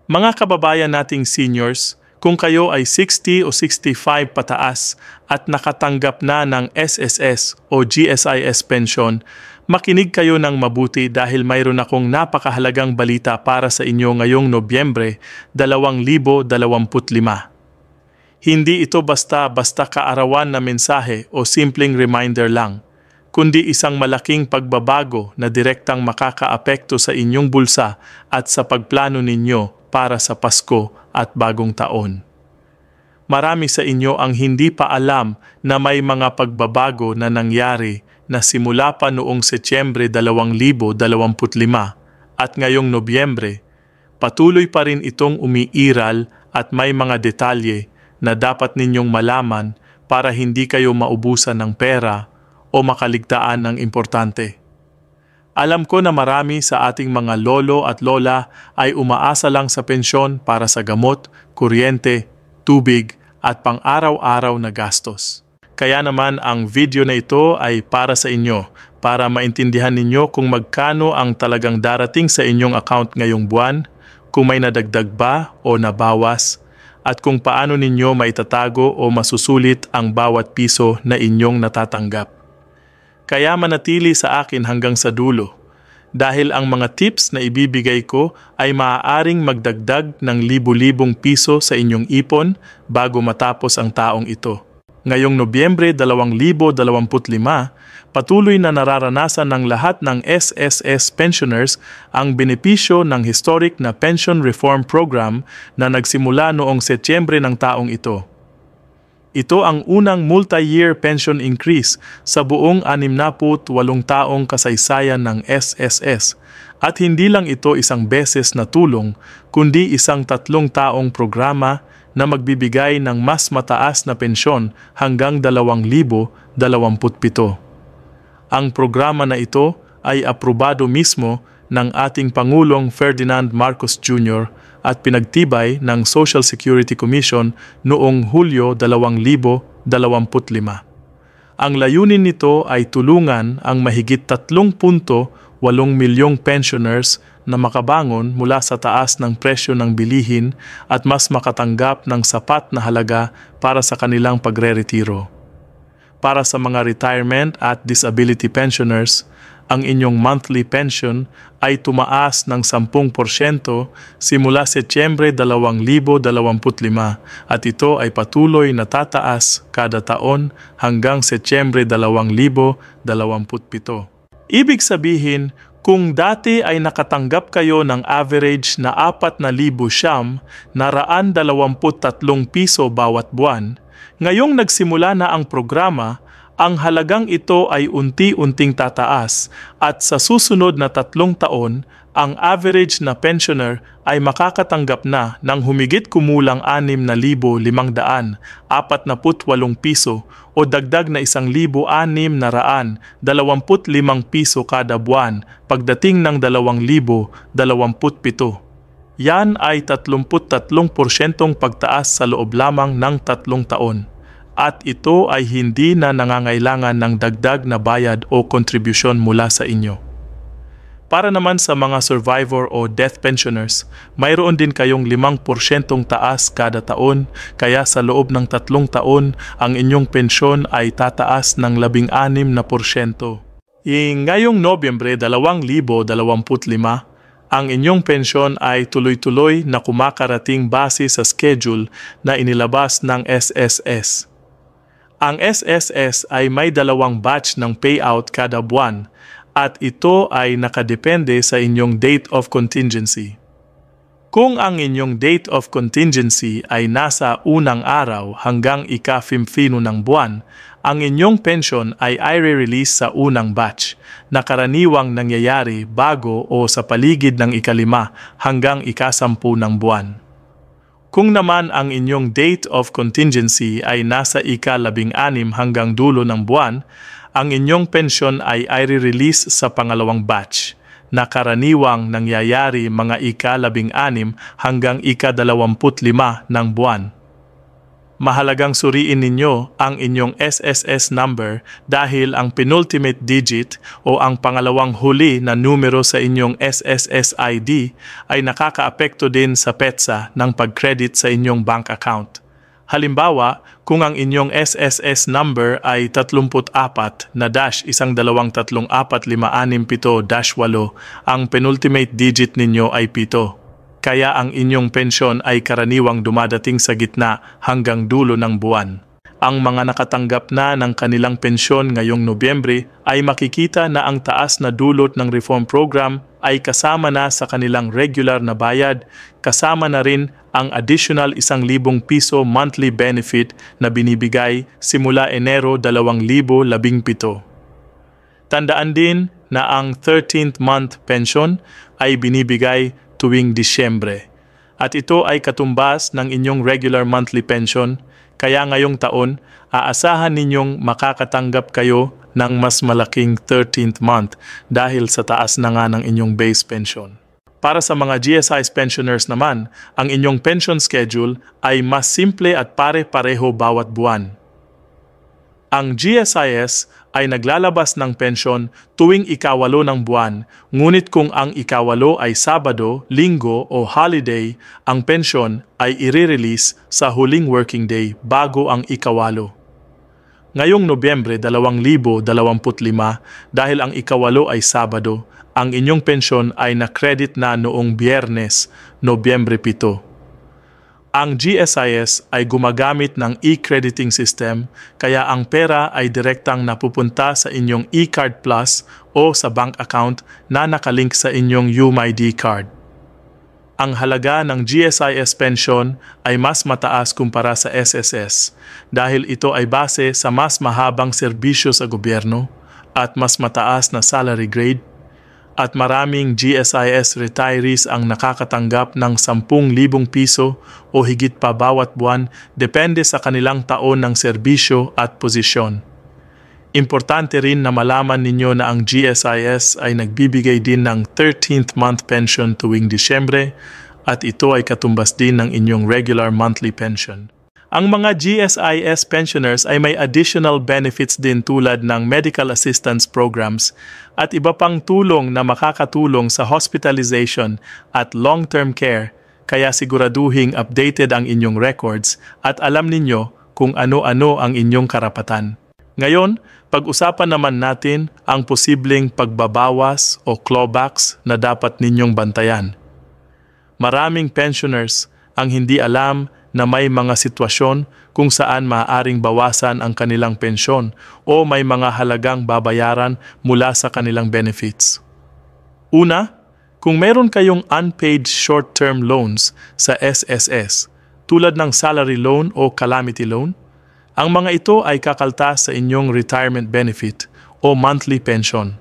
Mga kababayan nating seniors, kung kayo ay 60 o 65 pataas at nakatanggap na ng SSS o GSIS pension, makinig kayo ng mabuti dahil mayroon akong napakahalagang balita para sa inyo ngayong Nobyembre 2025. Hindi ito basta kaarawan na mensahe o simpleng reminder lang, kundi isang malaking pagbabago na direktang makakaapekto sa inyong bulsa at sa pagplano ninyo para sa Pasko at Bagong Taon. Marami sa inyo ang hindi pa alam na may mga pagbabago na nangyari na simula pa noong Setyembre 2025 at ngayong Nobyembre, patuloy pa rin itong umiiral at may mga detalye na dapat ninyong malaman para hindi kayo maubusan ng pera o makaligtaan ng importante. Alam ko na marami sa ating mga lolo at lola ay umaasa lang sa pensyon para sa gamot, kuryente, tubig at pang-araw-araw na gastos. Kaya naman ang video na ito ay para sa inyo, para maintindihan ninyo kung magkano ang talagang darating sa inyong account ngayong buwan, kung may nadagdag ba o nabawas, at kung paano ninyo maitatago o masusulit ang bawat piso na inyong natatanggap. Kaya manatili sa akin hanggang sa dulo, dahil ang mga tips na ibibigay ko ay maaaring magdagdag ng libu-libong piso sa inyong ipon bago matapos ang taong ito. Ngayong Nobyembre 2025, patuloy na nararanasan ng lahat ng SSS pensioners ang benepisyo ng historic na Pension Reform Program na nagsimula noong Setyembre ng taong ito. Ito ang unang multi-year pension increase sa buong 68 taong kasaysayan ng SSS at hindi lang ito isang beses na tulong kundi isang 3 taong programa na magbibigay ng mas mataas na pensyon hanggang 2027. Ang programa na ito ay aprobado mismo ng ating Pangulong Ferdinand Marcos Jr. at pinagtibay ng Social Security Commission noong Hulyo 2025. Ang layunin nito ay tulungan ang mahigit 3.8 milyong pensioners na makabangon mula sa taas ng presyo ng bilihin at mas makatanggap ng sapat na halaga para sa kanilang pagre-retiro. Para sa mga retirement at disability pensioners, ang inyong monthly pension ay tumaas ng 10% simula Setyembre 2025 at ito ay patuloy na tataas kada taon hanggang Setyembre 2027. Ibig sabihin, kung dati ay nakatanggap kayo ng average na 4,000 na 123 piso bawat buwan, ngayong nagsimula na ang programa, ang halagang ito ay unti-unting tataas at sa susunod na 3 taon, ang average na pensioner ay makakatanggap na ng humigit kumulang 6,548 piso o dagdag na 1,625 piso kada buwan pagdating ng 2027. Yan ay 33% pagtaas sa loob lamang ng 3 taon. At ito ay hindi na nangangailangan ng dagdag na bayad o kontribusyon mula sa inyo. Para naman sa mga survivor o death pensioners, mayroon din kayong 5% taas kada taon, kaya sa loob ng 3 taon, ang inyong pensyon ay tataas ng 16%. Ngayong Nobyembre 2025, ang inyong pensyon ay tuloy-tuloy na kumakarating base sa schedule na inilabas ng SSS. Ang SSS ay may 2 batch ng payout kada buwan at ito ay nakadepende sa inyong date of contingency. Kung ang inyong date of contingency ay nasa unang araw hanggang ika-15 ng buwan, ang inyong pension ay i-release sa unang batch na karaniwang nangyayari bago o sa paligid ng ika-5 hanggang ika-10 ng buwan. Kung naman ang inyong date of contingency ay nasa ika-16 hanggang dulo ng buwan, ang inyong pensyon ay i-release sa pangalawang batch na karaniwang nangyayari mga ika-16 hanggang ika-25 ng buwan. mahalagang suriin ninyo ang inyong SSS number dahil ang penultimate digit o ang pangalawang huli na numero sa inyong SSS ID ay nakakaapekto din sa petsa ng pag-credit sa inyong bank account. Halimbawa, kung ang inyong SSS number ay 34 na -1234567-8, ang penultimate digit ninyo ay 7. Kaya ang inyong pensyon ay karaniwang dumadating sa gitna hanggang dulo ng buwan. Ang mga nakatanggap na ng kanilang pensyon ngayong Nobyembre ay makikita na ang taas na dulot ng reform program ay kasama na sa kanilang regular na bayad, kasama na rin ang additional 1,000 piso monthly benefit na binibigay simula Enero 2017. Tandaan din na ang 13th month pension ay binibigay tuwing Disyembre at ito ay katumbas ng inyong regular monthly pension, kaya ngayong taon aasahan ninyong makakatanggap kayo ng mas malaking 13th month dahil sa taas na nga ng inyong base pension. Para sa mga GSIS pensioners naman, ang inyong pension schedule ay mas simple at pare-pareho bawat buwan. Ang GSIS ay naglalabas ng pensyon tuwing ikawalo ng buwan, ngunit kung ang ikawalo ay Sabado, Linggo o holiday, ang pensyon ay i-release sa huling working day bago ang ikawalo. Ngayong Nobyembre 2025, dahil ang ikawalo ay Sabado, ang inyong pensyon ay na-credit na noong Biyernes, Nobyembre 7. Ang GSIS ay gumagamit ng e-crediting system, kaya ang pera ay direktang napupunta sa inyong e-card plus o sa bank account na nakalink sa inyong UMID card. Ang halaga ng GSIS pension ay mas mataas kumpara sa SSS dahil ito ay base sa mas mahabang serbisyo sa gobyerno at mas mataas na salary grade, at maraming GSIS retirees ang nakakatanggap ng 10,000 piso o higit pa bawat buwan depende sa kanilang taon ng serbisyo at posisyon. Importante rin na malaman ninyo na ang GSIS ay nagbibigay din ng 13th month pension tuwing Disyembre at ito ay katumbas din ng inyong regular monthly pension. Ang mga GSIS pensioners ay may additional benefits din tulad ng medical assistance programs at iba pang tulong na makakatulong sa hospitalization at long-term care, kaya siguraduhing updated ang inyong records at alam ninyo kung ano-ano ang inyong karapatan. Ngayon, pag-usapan naman natin ang posibleng pagbabawas o clawbacks na dapat ninyong bantayan. Maraming pensioners ang hindi alam na may mga sitwasyon kung saan maaaring bawasan ang kanilang pensyon o may mga halagang babayaran mula sa kanilang benefits. Una, kung meron kayong unpaid short-term loans sa SSS, tulad ng salary loan o calamity loan, ang mga ito ay kakaltas sa inyong retirement benefit o monthly pension.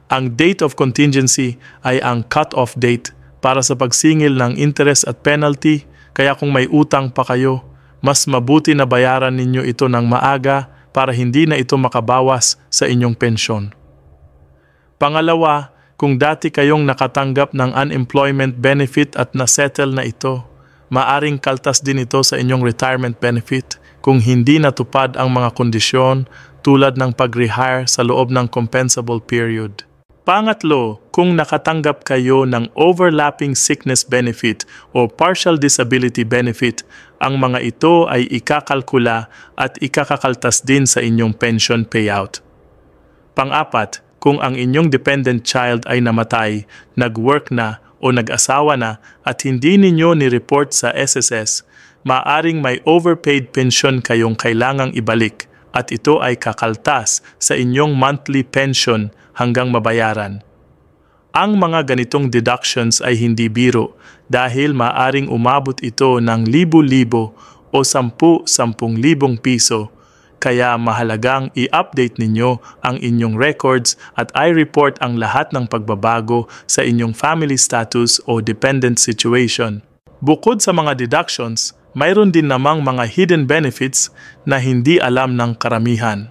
Ang date of contingency ay ang cut-off date para sa pagsingil ng interest at penalty. Kaya kung may utang pa kayo, mas mabuti na bayaran ninyo ito ng maaga para hindi na ito makabawas sa inyong pensyon. Pangalawa, kung dati kayong nakatanggap ng unemployment benefit at nasettle na ito, maaring kaltas din ito sa inyong retirement benefit kung hindi natupad ang mga kondisyon tulad ng pag-rehire sa loob ng compensable period. Pangatlo, kung nakatanggap kayo ng overlapping sickness benefit o partial disability benefit, ang mga ito ay ikakalkula at ikakakaltas din sa inyong pension payout. Pang-apat, kung ang inyong dependent child ay namatay, nag-work na o nag-asawa na at hindi ninyo ni-report sa SSS, maaring may overpaid pension kayong kailangang ibalik at ito ay kakaltas sa inyong monthly pension hanggang mabayaran. Ang mga ganitong deductions ay hindi biro dahil maaring umabot ito ng libo-libo o 10,000 piso, kaya mahalagang i-update ninyo ang inyong records at i-report ang lahat ng pagbabago sa inyong family status o dependent situation. Bukod sa mga deductions, mayroon din namang mga hidden benefits na hindi alam ng karamihan.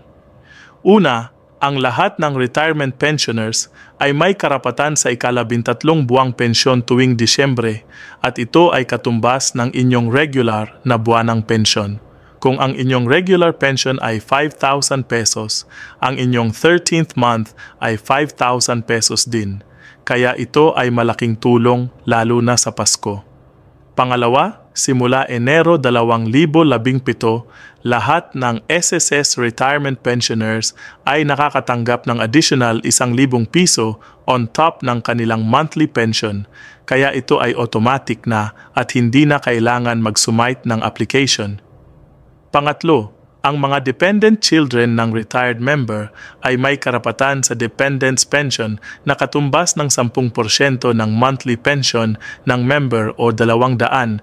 Una, ang lahat ng retirement pensioners ay may karapatan sa ika-13 buwang pensyon tuwing Disyembre at ito ay katumbas ng inyong regular na buwanang pensyon. Kung ang inyong regular pension ay 5,000 pesos, ang inyong 13th month ay 5,000 pesos din. Kaya ito ay malaking tulong lalo na sa Pasko. Pangalawa, simula Enero 2017, lahat ng SSS retirement pensioners ay nakakatanggap ng additional 1,000 piso on top ng kanilang monthly pension. Kaya ito ay automatic na at hindi na kailangan mag-submit ng application. Pangatlo, ang mga dependent children ng retired member ay may karapatan sa dependents pension na katumbas ng 10% ng monthly pension ng member o 250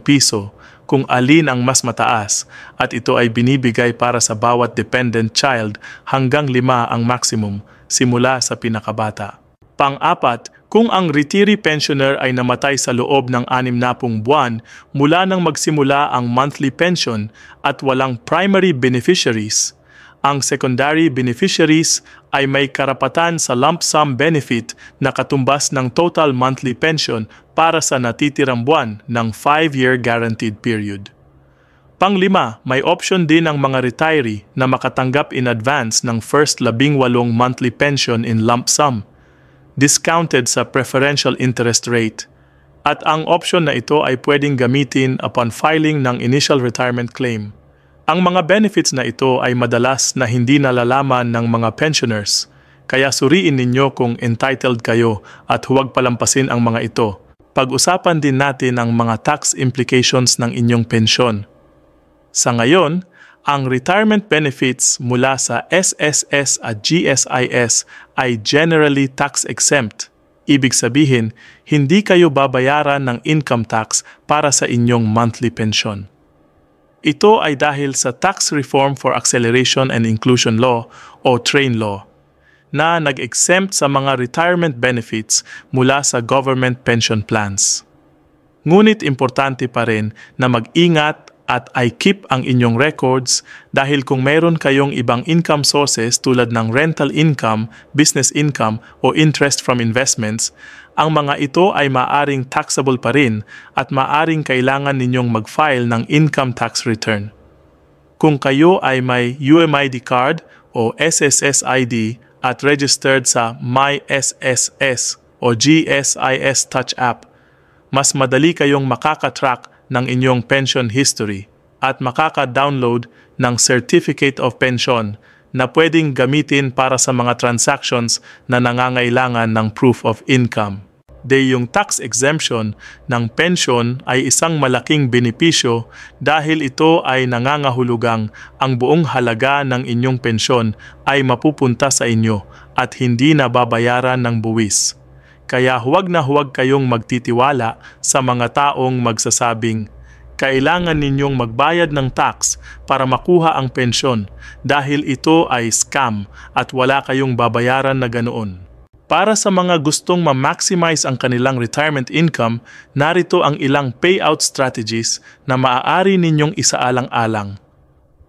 piso kung alin ang mas mataas, at ito ay binibigay para sa bawat dependent child hanggang 5 ang maximum simula sa pinakabata. Pang-apat, kung ang retiree pensioner ay namatay sa loob ng 60 buwan mula nang magsimula ang monthly pension at walang primary beneficiaries, ang secondary beneficiaries ay may karapatan sa lump sum benefit na katumbas ng total monthly pension para sa natitirang buwan ng 5-year guaranteed period. Pang-5, may option din ang mga retiree na makatanggap in advance ng first 18 monthly pension in lump sum, discounted sa preferential interest rate. At ang option na ito ay pwedeng gamitin upon filing ng initial retirement claim. Ang mga benefits na ito ay madalas na hindi nalalaman ng mga pensioners, kaya suriin ninyo kung entitled kayo at huwag palampasin ang mga ito. Pag-usapan din natin ang mga tax implications ng inyong pensyon. Sa ngayon, ang retirement benefits mula sa SSS at GSIS ay generally tax-exempt. Ibig sabihin, hindi kayo babayaran ng income tax para sa inyong monthly pension. Ito ay dahil sa Tax Reform for Acceleration and Inclusion Law o TRAIN Law na nag-exempt sa mga retirement benefits mula sa government pension plans. Ngunit importante pa rin na mag-ingat at i-keep ang inyong records dahil kung mayroon kayong ibang income sources tulad ng rental income, business income o interest from investments, ang mga ito ay maaring taxable pa rin at maaring kailangan ninyong mag-file ng income tax return. Kung kayo ay may UMID card o SSS ID at registered sa MySSS o GSIS Touch app, mas madali kayong makakatrack ng inyong pension history at makaka-download ng Certificate of Pension na pwedeng gamitin para sa mga transactions na nangangailangan ng proof of income. Yung tax exemption ng pension ay isang malaking benepisyo dahil ito ay nangangahulugang ang buong halaga ng inyong pensyon ay mapupunta sa inyo at hindi na babayaran ng buwis. Kaya huwag na huwag kayong magtitiwala sa mga taong magsasabing, kailangan ninyong magbayad ng tax para makuha ang pensyon dahil ito ay scam at wala kayong babayaran na ganoon. Para sa mga gustong ma-maximize ang kanilang retirement income, narito ang ilang payout strategies na maaari ninyong isaalang-alang.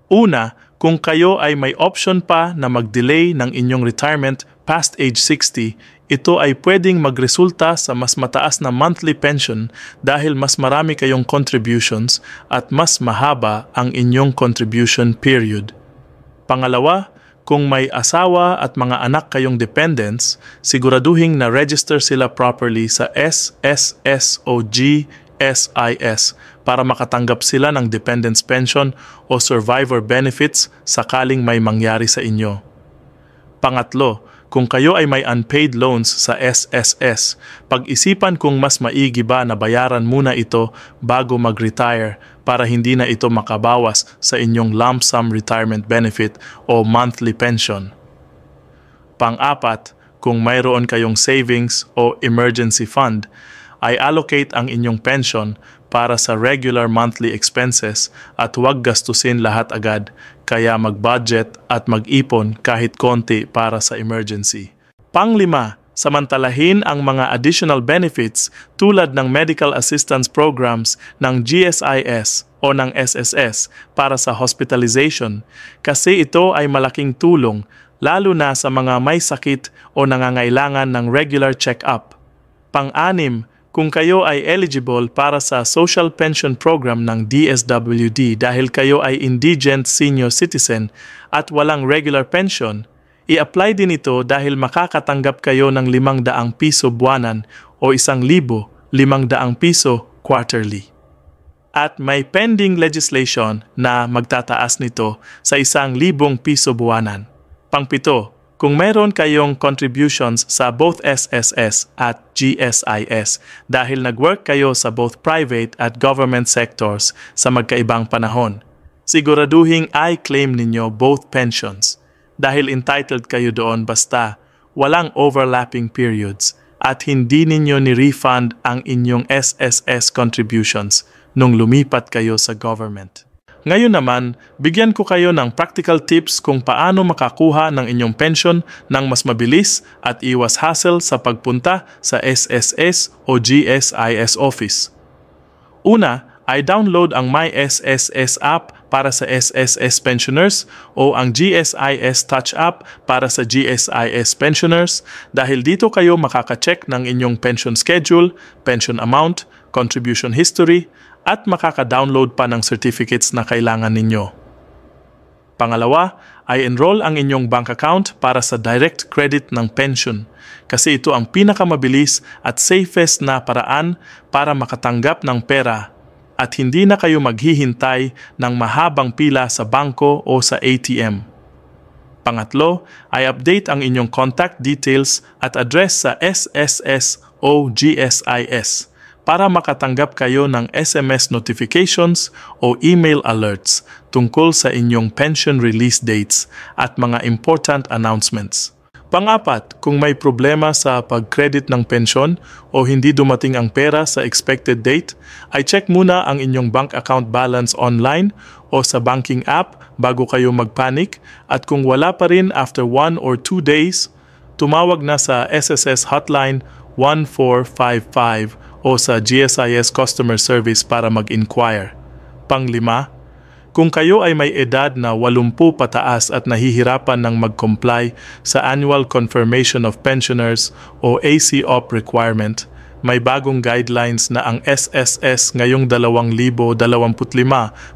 Una, kung kayo ay may option pa na mag-delay ng inyong retirement past age 60, ito ay pwedeng magresulta sa mas mataas na monthly pension dahil mas marami kayong contributions at mas mahaba ang inyong contribution period. Pangalawa, kung may asawa at mga anak kayong dependents, siguraduhin na register sila properly sa SSS o GSIS para makatanggap sila ng dependents pension o survivor benefits sakaling may mangyari sa inyo. Pangatlo, kung kayo ay may unpaid loans sa SSS, pag-isipan kung mas maigi ba na bayaran muna ito bago mag-retire para hindi na ito makabawas sa inyong lump sum retirement benefit o monthly pension. Pang-apat, kung mayroon kayong savings o emergency fund, ay allocate ang inyong pension para sa regular monthly expenses at huwag gastusin lahat agad, kaya mag-budget at mag-ipon kahit konti para sa emergency. Pang-5, samantalahin ang mga additional benefits tulad ng medical assistance programs ng GSIS o ng SSS para sa hospitalization kasi ito ay malaking tulong lalo na sa mga may sakit o nangangailangan ng regular check-up. Pang-6, kung kayo ay eligible para sa Social Pension Program ng DSWD dahil kayo ay indigent senior citizen at walang regular pension, i-apply din ito dahil makakatanggap kayo ng 500 piso buwanan o 1,500 piso quarterly. At may pending legislation na magtataas nito sa 1,000 piso buwanan. Pangpito, kung meron kayong contributions sa both SSS at GSIS dahil nag-work kayo sa both private at government sectors sa magkaibang panahon, siguraduhing i-claim ninyo both pensions dahil entitled kayo doon basta walang overlapping periods at hindi ninyo ni-refund ang inyong SSS contributions nung lumipat kayo sa government. Ngayon naman, bigyan ko kayo ng practical tips kung paano makakuha ng inyong pension ng mas mabilis at iwas hassle sa pagpunta sa SSS o GSIS office. Una, ay download ang My SSS app para sa SSS pensioners o ang GSIS Touch app para sa GSIS pensioners dahil dito kayo makaka-check ng inyong pension schedule, pension amount, contribution history, at makaka-download pa ng certificates na kailangan ninyo. Pangalawa, ay enroll ang inyong bank account para sa direct credit ng pension kasi ito ang pinakamabilis at safest na paraan para makatanggap ng pera at hindi na kayo maghihintay ng mahabang pila sa bangko o sa ATM. Pangatlo, ay update ang inyong contact details at address sa SSS o GSIS para makatanggap kayo ng SMS notifications o email alerts tungkol sa inyong pension release dates at mga important announcements. Pang-apat, kung may problema sa pag-credit ng pensyon o hindi dumating ang pera sa expected date, ay check muna ang inyong bank account balance online o sa banking app bago kayo mag-panic at kung wala pa rin after 1 or 2 days, tumawag na sa SSS Hotline 1455 o sa GSIS Customer Service para mag-inquire. Panglima, kung kayo ay may edad na 80 pataas at nahihirapan ng mag-comply sa Annual Confirmation of Pensioners o ACOP requirement, may bagong guidelines na ang SSS ngayong 2025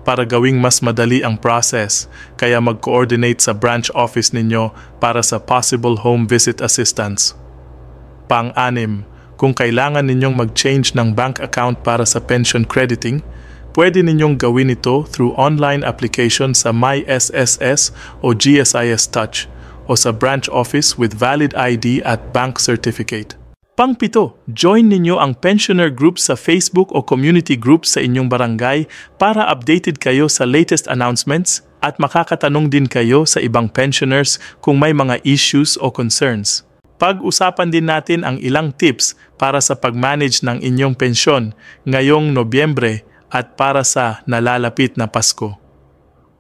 para gawing mas madali ang process, kaya mag-coordinate sa branch office ninyo para sa possible home visit assistance. Pang-anim, kung kailangan ninyong mag-change ng bank account para sa pension crediting, pwede ninyong gawin ito through online application sa My SSS o GSIS Touch o sa branch office with valid ID at bank certificate. Pang-pito, join ninyo ang pensioner group sa Facebook o community group sa inyong barangay para updated kayo sa latest announcements at makakatanong din kayo sa ibang pensioners kung may mga issues o concerns. Pag-usapan din natin ang ilang tips para sa pag-manage ng inyong pensyon ngayong Nobyembre at para sa nalalapit na Pasko.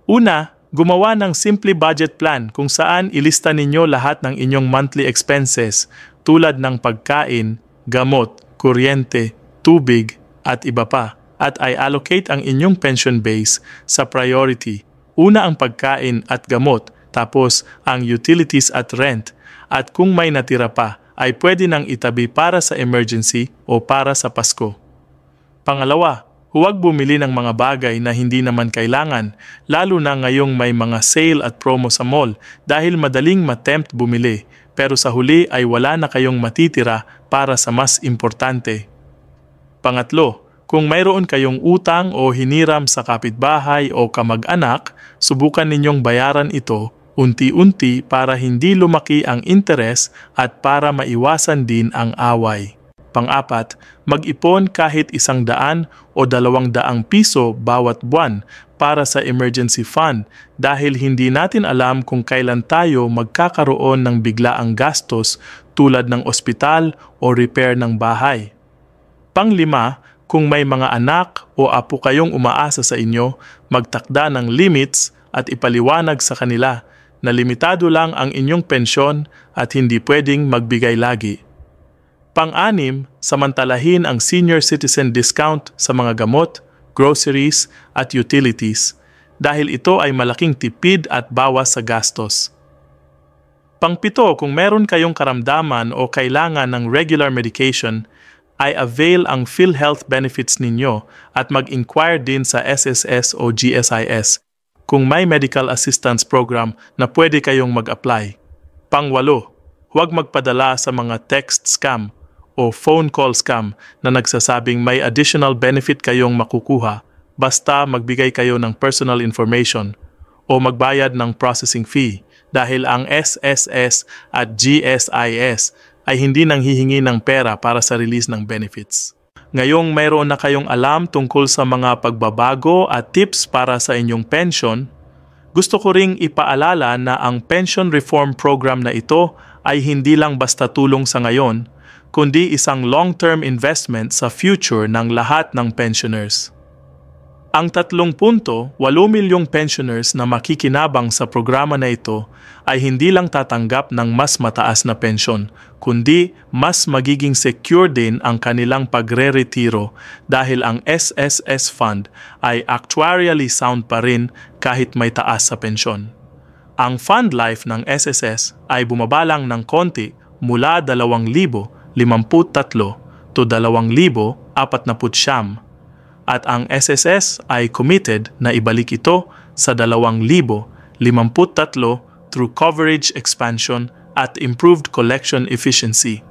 Una, gumawa ng simple budget plan kung saan ilista ninyo lahat ng inyong monthly expenses tulad ng pagkain, gamot, kuryente, tubig at iba pa at ay allocate ang inyong pension base sa priority. Una ang pagkain at gamot, tapos ang utilities at rent, at kung may natira pa, ay pwede nang itabi para sa emergency o para sa Pasko. Pangalawa, huwag bumili ng mga bagay na hindi naman kailangan, lalo na ngayong may mga sale at promo sa mall dahil madaling matempt bumili, pero sa huli ay wala na kayong matitira para sa mas importante. Pangatlo, kung mayroon kayong utang o hiniram sa kapitbahay o kamag-anak, subukan ninyong bayaran ito unti-unti para hindi lumaki ang interes at para maiwasan din ang away. Pang-apat, mag-ipon kahit 100 o 200 piso bawat buwan para sa emergency fund dahil hindi natin alam kung kailan tayo magkakaroon ng biglaang gastos tulad ng ospital o repair ng bahay. Pang-lima, kung may mga anak o apo kayong umaasa sa inyo, magtakda ng limits at ipaliwanag sa kanila na limitado lang ang inyong pensyon at hindi pwedeng magbigay lagi. Pang-anim, samantalahin ang senior citizen discount sa mga gamot, groceries at utilities dahil ito ay malaking tipid at bawas sa gastos. Pang-pito, kung meron kayong karamdaman o kailangan ng regular medication, ay avail ang PhilHealth benefits ninyo at mag-inquire din sa SSS o GSIS kung may medical assistance program na pwede kayong mag-apply. Pangwalo, huwag magpadala sa mga text scam o phone call scam na nagsasabing may additional benefit kayong makukuha basta magbigay kayo ng personal information o magbayad ng processing fee dahil ang SSS at GSIS ay hindi nang hihingi ng pera para sa release ng benefits. Ngayong mayroon na kayong alam tungkol sa mga pagbabago at tips para sa inyong pension, gusto ko ring ipaalala na ang pension reform program na ito ay hindi lang basta tulong sa ngayon, kundi isang long-term investment sa future ng lahat ng pensioners. Ang 3.8 milyong pensioners na makikinabang sa programa na ito ay hindi lang tatanggap ng mas mataas na pensyon, kundi mas magiging secure din ang kanilang pagre-retiro dahil ang SSS Fund ay actuarially sound pa rin kahit may taas sa pensyon. Ang fund life ng SSS ay bumabalang ng konti mula 2,053 to 2,049 at ang SSS ay committed na ibalik ito sa 2,053 through coverage expansion at improved collection efficiency.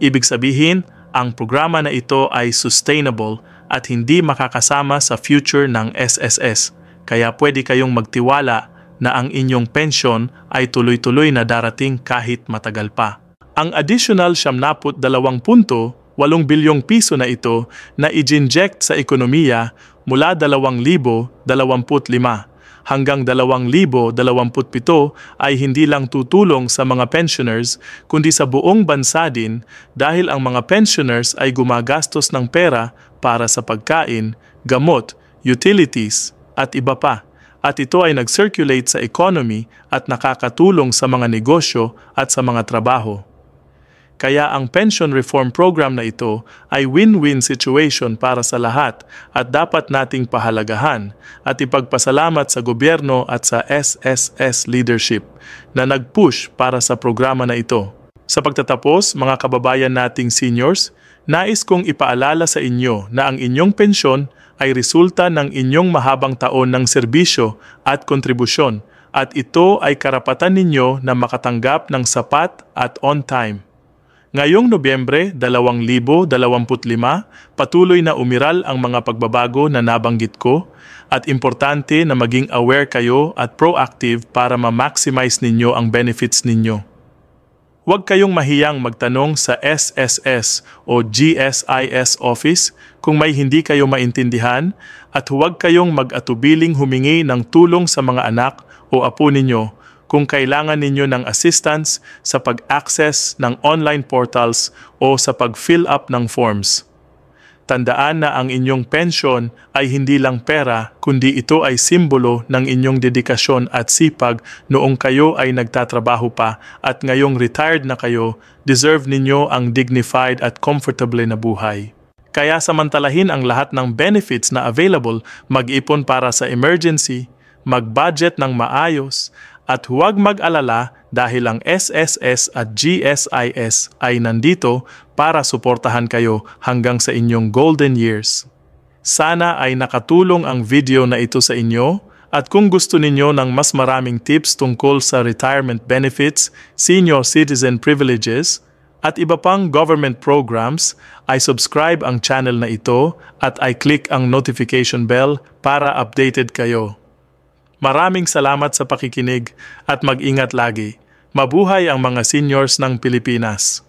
Ibig sabihin, ang programa na ito ay sustainable at hindi makakasama sa future ng SSS, kaya pwede kayong magtiwala na ang inyong pensyon ay tuloy-tuloy na darating kahit matagal pa. Ang additional 72.8 bilyong piso na ito na i-inject sa ekonomiya mula 2025 hanggang 2027 ay hindi lang tutulong sa mga pensioners kundi sa buong bansa din dahil ang mga pensioners ay gumagastos ng pera para sa pagkain, gamot, utilities at iba pa. At ito ay nag-circulate sa economy at nakakatulong sa mga negosyo at sa mga trabaho. Kaya ang pension reform program na ito ay win-win situation para sa lahat at dapat nating pahalagahan at ipagpasalamat sa gobyerno at sa SSS leadership na nag-push para sa programa na ito. Sa pagtatapos, mga kababayan nating seniors, nais kong ipaalala sa inyo na ang inyong pensyon ay resulta ng inyong mahabang taon ng serbisyo at kontribusyon at ito ay karapatan ninyo na makatanggap ng sapat at on time. Ngayong Nobyembre 2025, patuloy na umiral ang mga pagbabago na nabanggit ko at importante na maging aware kayo at proactive para ma-maximize ninyo ang benefits ninyo. Huwag kayong mahiyang magtanong sa SSS o GSIS office kung may hindi kayo maintindihan at huwag kayong mag-atubiling humingi ng tulong sa mga anak o apo ninyo kung kailangan ninyo ng assistance sa pag-access ng online portals o sa pag-fill up ng forms. Tandaan na ang inyong pensyon ay hindi lang pera, kundi ito ay simbolo ng inyong dedikasyon at sipag noong kayo ay nagtatrabaho pa at ngayong retired na kayo, deserve ninyo ang dignified at comfortable na buhay. Kaya samantalahin ang lahat ng benefits na available, mag-ipon para sa emergency, mag-budget ng maayos, at huwag mag-alala dahil ang SSS at GSIS ay nandito para suportahan kayo hanggang sa inyong golden years. Sana ay nakatulong ang video na ito sa inyo at kung gusto ninyo ng mas maraming tips tungkol sa retirement benefits, senior citizen privileges, at iba pang government programs, ay subscribe ang channel na ito at ay click ang notification bell para updated kayo. Maraming salamat sa pakikinig at mag-ingat lagi. Mabuhay ang mga seniors ng Pilipinas.